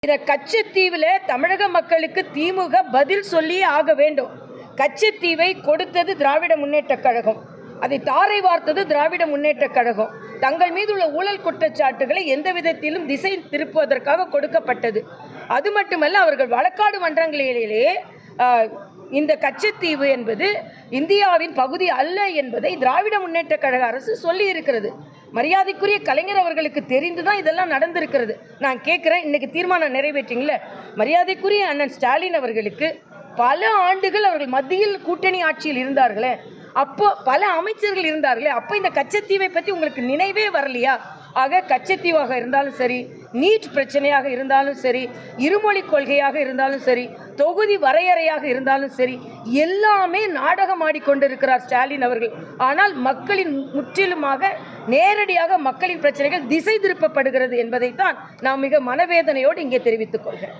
இத கச்சத்தீவுல தமிழக மக்களுக்கு திமுக பதில் சொல்லியே ஆக வேண்டும். கச்சத்தீவை கொடுத்தது திராவிட முன்னேற்ற கழகம், அதை தாரை வார்த்தது திராவிட முன்னேற்ற கழகம். தங்கள் மீது உள்ள ஊழல் குற்றச்சாட்டுகளை எந்த விதத்திலும் திசை திருப்புவதற்காக கொடுக்கப்பட்டது. அது மட்டுமல்ல, அவர்கள் வழக்காடு மன்றங்களிலேயே இந்த கச்சத்தீவு என்பது இந்தியாவின் பகுதி அல்ல என்பதை திராவிட முன்னேற்ற கழக அரசு சொல்லி இருக்கிறது. மரியாதைக்குரிய கலைஞர் அவர்களுக்கு தெரிந்துதான் இதெல்லாம் நடந்திருக்கிறது. நான் கேட்குறேன், இன்னைக்கு தீர்மானம் நிறைவேற்றிங்களே, மரியாதைக்குரிய அண்ணன் ஸ்டாலின் அவர்களுக்கு பல ஆண்டுகள் அவர்கள் மத்தியில் கூட்டணி ஆட்சியில் இருந்தார்களே, அப்போ பல அமைச்சர்கள் இருந்தார்களே, அப்போ இந்த கச்சத்தீவை பற்றி உங்களுக்கு நினைவே வரலையா? ஆக கச்சத்தீவாக இருந்தாலும் சரி, நீட் பிரச்சனையாக இருந்தாலும் சரி, இருமொழி கொள்கையாக இருந்தாலும் சரி, தொகுதி வரையறையாக இருந்தாலும் சரி, எல்லாமே நாடகம் ஆடிக்கொண்டிருக்கிறார் ஸ்டாலின் அவர்கள். ஆனால் மக்களின் முற்றிலுமாக நேரடியாக மக்களின் பிரச்சனைகள் திசை திருப்பப்படுகிறது என்பதைத்தான் நான் மிக மனவேதனையோடு இங்கே தெரிவித்துக் கொள்கிறேன்.